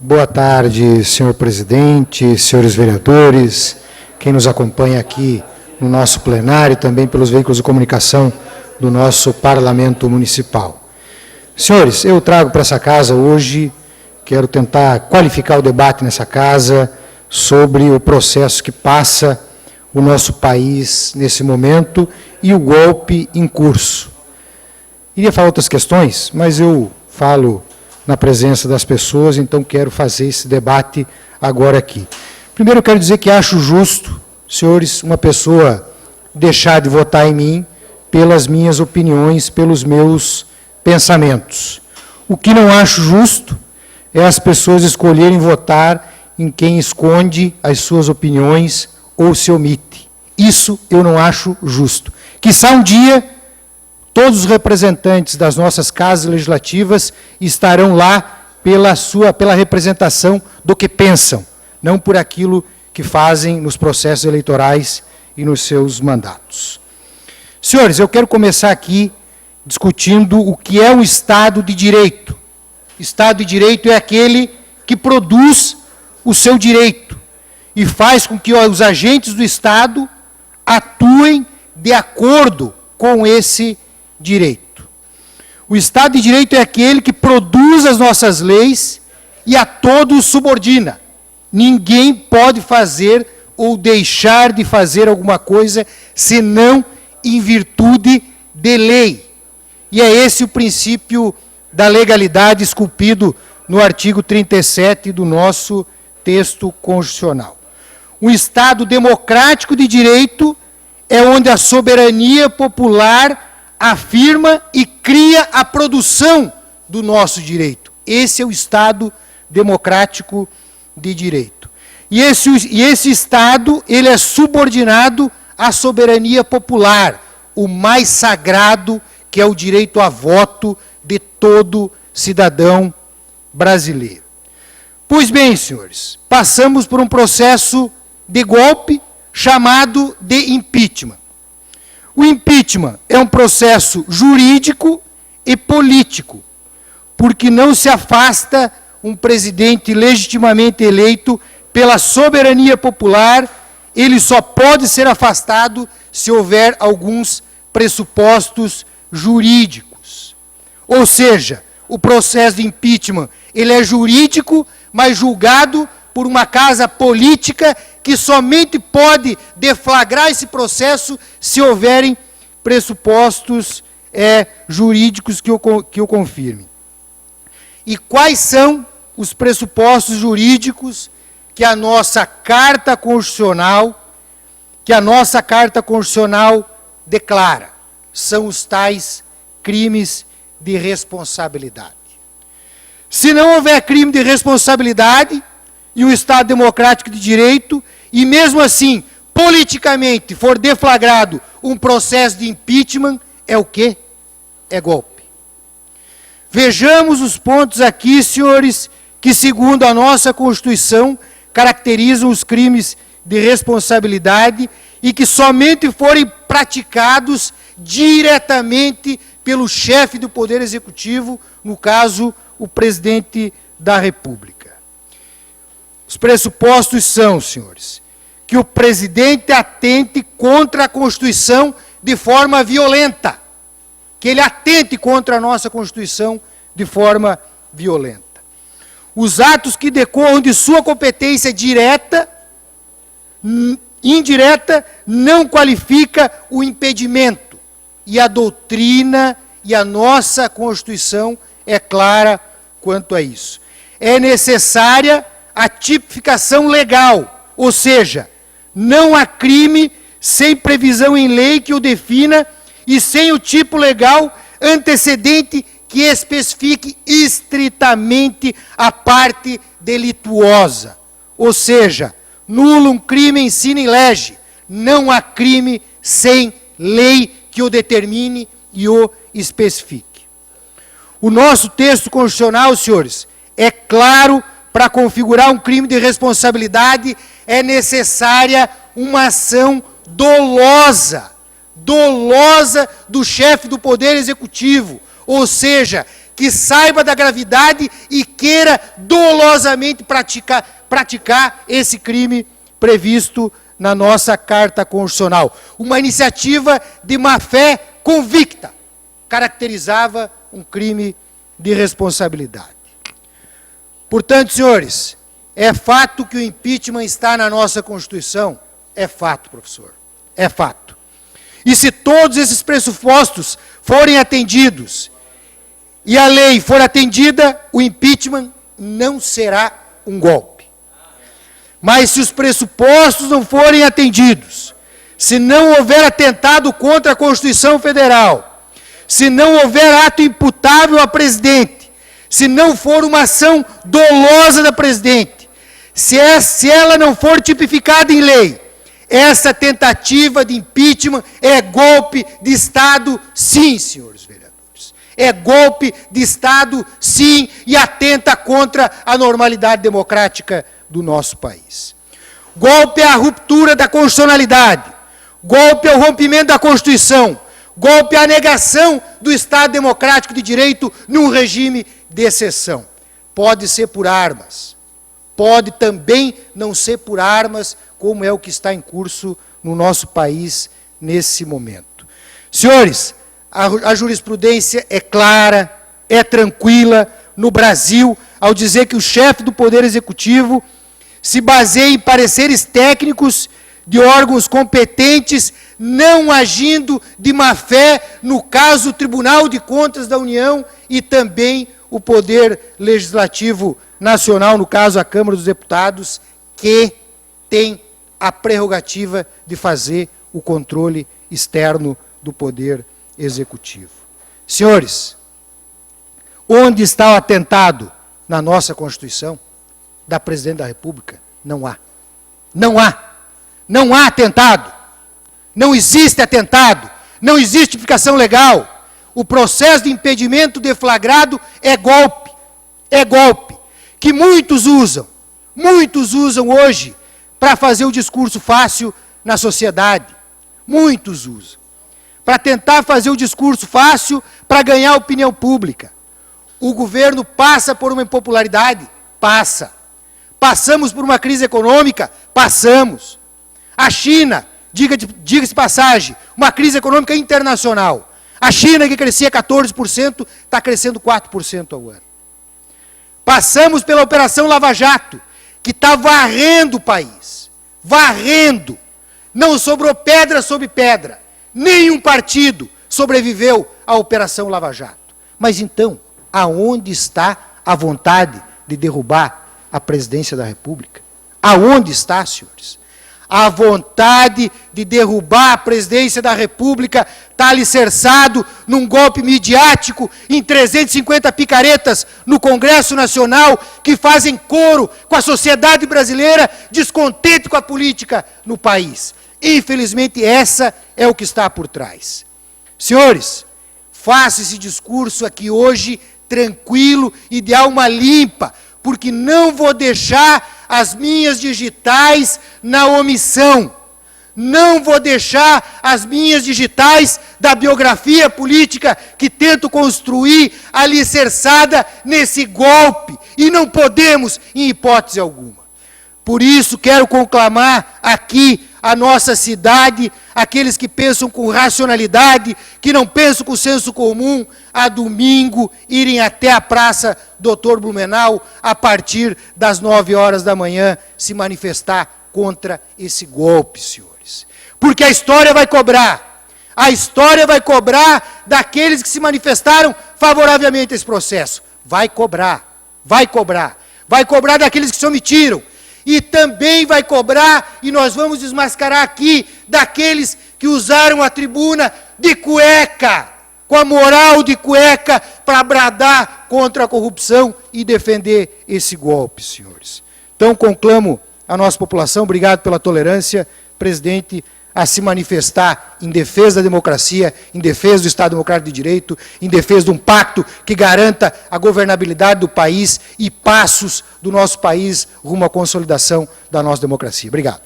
Boa tarde, senhor presidente, senhores vereadores, quem nos acompanha aqui no nosso plenário e também pelos veículos de comunicação do nosso parlamento municipal. Senhores, eu trago para essa casa hoje, quero tentar qualificar o debate nessa casa sobre o processo que passa o nosso país nesse momento e o golpe em curso. Iria falar outras questões, mas eu falo na presença das pessoas, então quero fazer esse debate agora aqui. Primeiro eu quero dizer que acho justo, senhores, uma pessoa deixar de votar em mim pelas minhas opiniões, pelos meus pensamentos. O que não acho justo é as pessoas escolherem votar em quem esconde as suas opiniões ou se omite. Isso eu não acho justo. Quiçá um dia todos os representantes das nossas casas legislativas estarão lá pela representação do que pensam, não por aquilo que fazem nos processos eleitorais e nos seus mandatos. Senhores, eu quero começar aqui discutindo o que é um Estado de Direito. Estado de Direito é aquele que produz o seu direito e faz com que os agentes do Estado atuem de acordo com esse direito. O Estado de Direito é aquele que produz as nossas leis e a todos subordina. Ninguém pode fazer ou deixar de fazer alguma coisa senão em virtude de lei. E é esse o princípio da legalidade esculpido no artigo 37 do nosso texto constitucional. Um Estado democrático de direito é onde a soberania popular afirma e cria a produção do nosso direito. Esse é o Estado democrático de direito. E esse Estado, ele é subordinado à soberania popular, o mais sagrado, que é o direito a voto de todo cidadão brasileiro. Pois bem, senhores, passamos por um processo de golpe chamado de impeachment. O impeachment é um processo jurídico e político, porque não se afasta um presidente legitimamente eleito pela soberania popular, ele só pode ser afastado se houver alguns pressupostos jurídicos. Ou seja, o processo de impeachment, ele é jurídico, mas julgado por uma casa política que somente pode deflagrar esse processo se houverem pressupostos jurídicos que o confirmem. E quais são os pressupostos jurídicos que a nossa Carta Constitucional declara? São os tais crimes de responsabilidade. Se não houver crime de responsabilidade e um Estado democrático de direito, e mesmo assim, politicamente, for deflagrado um processo de impeachment, é o quê? É golpe. Vejamos os pontos aqui, senhores, que segundo a nossa Constituição, caracterizam os crimes de responsabilidade e que somente forem praticados diretamente pelo chefe do Poder Executivo, no caso, o presidente da República. Os pressupostos são, senhores, que o presidente atente contra a Constituição de forma violenta, que ele atente contra a nossa Constituição de forma violenta. Os atos que decorram de sua competência direta, indireta, não qualifica o impedimento. E a doutrina e a nossa Constituição é clara quanto a isso. É necessária a tipificação legal, ou seja, não há crime sem previsão em lei que o defina e sem o tipo legal antecedente que especifique estritamente a parte delituosa. Ou seja, nulo um crime ensina in lege, não há crime sem lei que o determine e o especifique. O nosso texto constitucional, senhores, é claro. Para configurar um crime de responsabilidade, é necessária uma ação dolosa do chefe do Poder Executivo, ou seja, que saiba da gravidade e queira dolosamente praticar esse crime previsto na nossa Carta Constitucional. Uma iniciativa de má-fé convicta caracterizava um crime de responsabilidade. Portanto, senhores, é fato que o impeachment está na nossa Constituição? É fato, professor. É fato. E se todos esses pressupostos forem atendidos e a lei for atendida, o impeachment não será um golpe. Mas se os pressupostos não forem atendidos, se não houver atentado contra a Constituição Federal, se não houver ato imputável a presidente, se não for uma ação dolosa da presidente, se ela não for tipificada em lei, essa tentativa de impeachment é golpe de Estado, sim, senhores vereadores. É golpe de Estado, sim, e atenta contra a normalidade democrática do nosso país. Golpe à ruptura da constitucionalidade, golpe ao rompimento da Constituição, golpe à negação do Estado democrático de direito num regime de exceção. Pode ser por armas, pode também não ser por armas, como é o que está em curso no nosso país nesse momento. Senhores, a jurisprudência é clara, é tranquila no Brasil, ao dizer que o chefe do Poder Executivo se baseia em pareceres técnicos de órgãos competentes, não agindo de má-fé, no caso o Tribunal de Contas da União e também o Poder Legislativo Nacional, no caso a Câmara dos Deputados, que tem a prerrogativa de fazer o controle externo do Poder Executivo. Senhores, onde está o atentado na nossa Constituição da Presidente da República? Não há. Não há. Não há atentado. Não existe atentado. Não existe tipificação legal. O processo de impedimento deflagrado é golpe. É golpe. Que muitos usam hoje para fazer o discurso fácil na sociedade. Muitos usam. Para tentar fazer o discurso fácil para ganhar a opinião pública. O governo passa por uma impopularidade? Passa. Passamos por uma crise econômica? Passamos. A China, diga-se passagem, uma crise econômica internacional. A China, que crescia 14%, está crescendo 4% ao ano. Passamos pela Operação Lava Jato, que está varrendo o país. Varrendo. Não sobrou pedra sobre pedra. Nenhum partido sobreviveu à Operação Lava Jato. Mas então, aonde está a vontade de derrubar a presidência da República? Aonde está, senhores? A vontade de derrubar a presidência da República está alicerçado num golpe midiático em 350 picaretas no Congresso Nacional que fazem coro com a sociedade brasileira descontente com a política no país. Infelizmente, essa é o que está por trás. Senhores, faça esse discurso aqui hoje tranquilo e de alma limpa, porque não vou deixar as minhas digitais na omissão. Não vou deixar as minhas digitais da biografia política que tento construir alicerçada nesse golpe. E não podemos, em hipótese alguma. Por isso, quero conclamar aqui a nossa cidade, aqueles que pensam com racionalidade, que não pensam com senso comum, a domingo irem até a Praça Dr. Blumenau, a partir das 9 horas da manhã, se manifestar contra esse golpe, senhores. Porque a história vai cobrar. A história vai cobrar daqueles que se manifestaram favoravelmente a esse processo. Vai cobrar. Vai cobrar. Vai cobrar daqueles que se omitiram. E também vai cobrar, e nós vamos desmascarar aqui, daqueles que usaram a tribuna de cueca, com a moral de cueca, para bradar contra a corrupção e defender esse golpe, senhores. Então, conclamo a nossa população, obrigado pela tolerância, presidente, a se manifestar em defesa da democracia, em defesa do Estado Democrático de Direito, em defesa de um pacto que garanta a governabilidade do país e passos do nosso país rumo à consolidação da nossa democracia. Obrigado.